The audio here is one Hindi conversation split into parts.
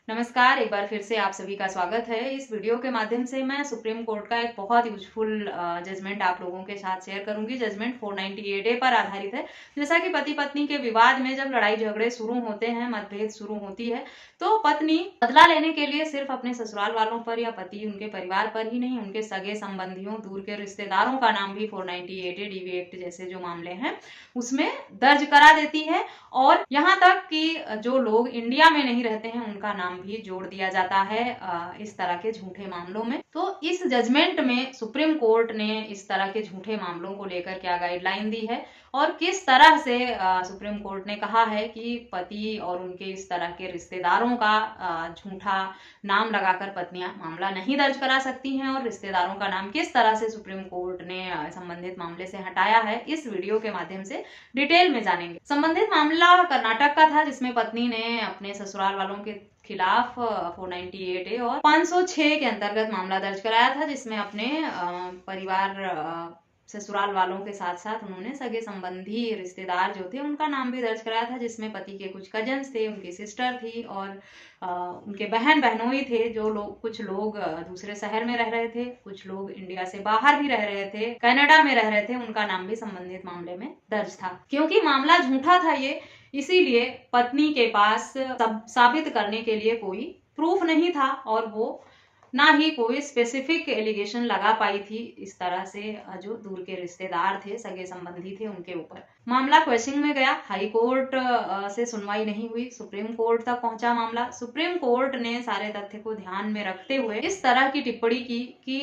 नमस्कार, एक बार फिर से आप सभी का स्वागत है। इस वीडियो के माध्यम से मैं सुप्रीम कोर्ट का एक बहुत यूजफुल जजमेंट आप लोगों के साथ शेयर करूंगी। जजमेंट 498A पर आधारित है। जैसा कि पति पत्नी के विवाद में जब लड़ाई झगड़े शुरू होते हैं, मतभेद शुरू होती है, तो पत्नी बदला लेने के लिए सिर्फ अपने ससुराल वालों पर या पति उनके परिवार पर ही नहीं, उनके सगे संबंधियों, दूर के रिश्तेदारों का नाम भी 498A DV एक्ट जैसे जो मामले हैं उसमें दर्ज करा देती है। और यहाँ तक कि जो लोग इंडिया में नहीं रहते हैं उनका नाम भी जोड़ दिया जाता है इस तरह के झूठे मामलों में। तो इस जजमेंट में सुप्रीम कोर्ट ने इस तरह के झूठे मामलों को लेकर क्या गाइडलाइन दी है और किस तरह से सुप्रीम कोर्ट ने कहा है कि पति और उनके इस तरह के रिश्तेदारों का झूठा नाम लगाकर पत्नियां मामला नहीं दर्ज करा सकती हैं और रिश्तेदारों का नाम किस तरह से सुप्रीम कोर्ट ने संबंधित मामले से हटाया है, इस वीडियो के माध्यम से डिटेल में जानेंगे। संबंधित मामला कर्नाटक का था, जिसमें पत्नी ने अपने ससुराल वालों के खिलाफ 498A और 506 के अंतर्गत मामला दर्ज कराया था, जिसमें अपने परिवार ससुराल वालों के साथ साथ उन्होंने सगे संबंधी रिश्तेदार जो थे उनका नाम भी दर्ज कराया था, जिसमें पति के कुछ कजन्स थे, उनकी सिस्टर थी और उनके बहन बहनोई थे। जो लोग कुछ लोग दूसरे शहर में रह रहे थे, कुछ लोग इंडिया से बाहर भी रह रहे थे, कनाडा में रह रहे थे, उनका नाम भी संबंधित मामले में दर्ज था। क्योंकि मामला झूठा था ये, इसीलिए पत्नी के पास साबित करने के लिए कोई प्रूफ नहीं था और वो ना ही कोई स्पेसिफिक एलिगेशन लगा पाई थी इस तरह से जो दूर के रिश्तेदार थे, सगे संबंधी थे, उनके ऊपर। मामला क्वेश्चन में गया, हाई कोर्ट से सुनवाई नहीं हुई, सुप्रीम कोर्ट तक पहुंचा मामला। सुप्रीम कोर्ट ने सारे तथ्य को ध्यान में रखते हुए इस तरह की टिप्पणी की कि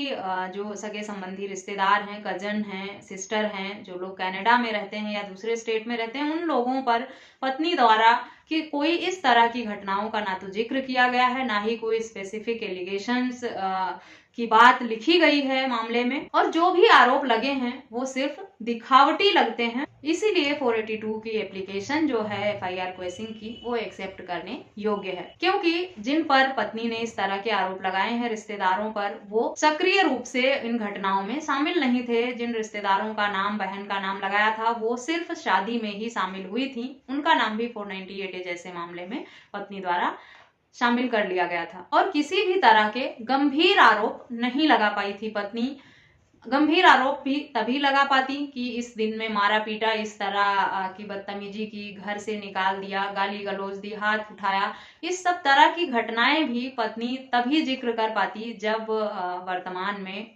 जो सगे संबंधी रिश्तेदार हैं, कजन हैं, सिस्टर हैं, जो लोग कनाडा में रहते हैं या दूसरे स्टेट में रहते हैं, उन लोगों पर पत्नी द्वारा कि कोई इस तरह की घटनाओं का ना तो जिक्र किया गया है, ना ही कोई स्पेसिफिक एलिगेशंस की बात लिखी गई है मामले में, और जो भी आरोप लगे हैं वो सिर्फ दिखावटी लगते हैं। इसीलिए 482 की एप्लीकेशन जो है FIR क्वेश्चन की, वो एक्सेप्ट करने योग्य है। क्योंकि जिन पर पत्नी ने इस तरह के आरोप लगाए हैं रिश्तेदारों पर, वो सक्रिय रूप से इन घटनाओं में शामिल नहीं थे। जिन रिश्तेदारों का नाम, बहन का नाम लगाया था, वो सिर्फ शादी में ही शामिल हुई थी, उनका नाम भी 498A जैसे मामले में पत्नी द्वारा शामिल कर लिया गया था। और किसी भी तरह के गंभीर आरोप नहीं लगा पाई थी पत्नी। गंभीर आरोप भी तभी लगा पाती कि इस दिन में मारा पीटा, इस तरह की बदतमीजी की, घर से निकाल दिया, गाली गलौज दी, हाथ उठाया, इस सब तरह की घटनाएं भी पत्नी तभी जिक्र कर पाती जब वर्तमान में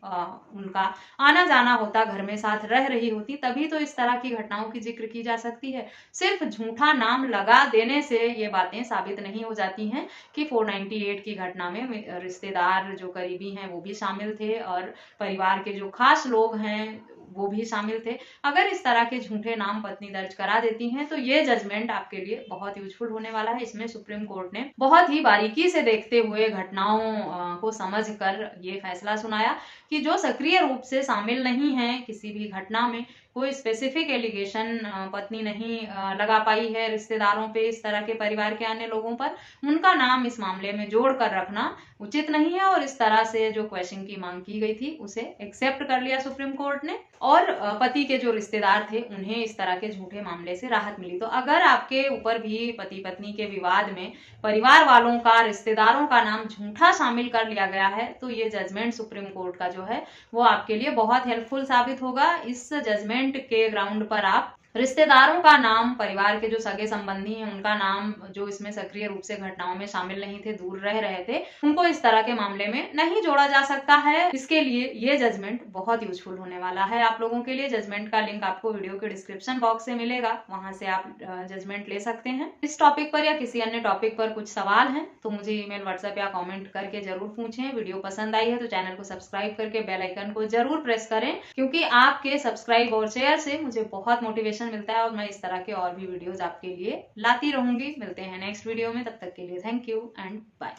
उनका आना जाना होता, घर में साथ रह रही होती, तभी तो इस तरह की घटनाओं की जिक्र की जा सकती है। सिर्फ झूठा नाम लगा देने से ये बातें साबित नहीं हो जाती हैं कि 498 की घटना में रिश्तेदार जो करीबी हैं वो भी शामिल थे और परिवार के जो खास लोग हैं वो भी शामिल थे। अगर इस तरह के झूठे नाम पत्नी दर्ज करा देती हैं तो ये जजमेंट आपके लिए बहुत यूजफुल होने वाला है। इसमें सुप्रीम कोर्ट ने बहुत ही बारीकी से देखते हुए घटनाओं को समझकर ये फैसला सुनाया कि जो सक्रिय रूप से शामिल नहीं है किसी भी घटना में, कोई स्पेसिफिक एलिगेशन पत्नी नहीं लगा पाई है रिश्तेदारों पे, इस तरह के परिवार के अन्य लोगों पर, उनका नाम इस मामले में जोड़ कर रखना उचित नहीं है। और इस तरह से जो क्वेश्चन की मांग की गई थी उसे एक्सेप्ट कर लिया सुप्रीम कोर्ट ने और पति के जो रिश्तेदार थे उन्हें इस तरह के झूठे मामले से राहत मिली। तो अगर आपके ऊपर भी पति पत्नी के विवाद में परिवार वालों का, रिश्तेदारों का नाम झूठा शामिल कर लिया गया है तो ये जजमेंट सुप्रीम कोर्ट का जो है वो आपके लिए बहुत हेल्पफुल साबित होगा। इस जजमेंट के ग्राउंड पर आप रिश्तेदारों का नाम, परिवार के जो सगे संबंधी हैं उनका नाम, जो इसमें सक्रिय रूप से घटनाओं में शामिल नहीं थे, दूर रह रहे थे, उनको इस तरह के मामले में नहीं जोड़ा जा सकता है। इसके लिए ये जजमेंट बहुत यूजफुल होने वाला है आप लोगों के लिए। जजमेंट का लिंक आपको वीडियो के डिस्क्रिप्शन बॉक्स से मिलेगा, वहां से आप जजमेंट ले सकते हैं। इस टॉपिक पर या किसी अन्य टॉपिक पर कुछ सवाल है तो मुझे ईमेल, व्हाट्सएप या कॉमेंट करके जरूर पूछें। वीडियो पसंद आई है तो चैनल को सब्सक्राइब करके बेल आइकन को जरूर प्रेस करें, क्योंकि आपके सब्सक्राइब और शेयर से मुझे बहुत मोटिवेशन मिलता है और मैं इस तरह के और भी वीडियोस आपके लिए लाती रहूंगी। मिलते हैं नेक्स्ट वीडियो में, तब तक के लिए थैंक यू एंड बाय।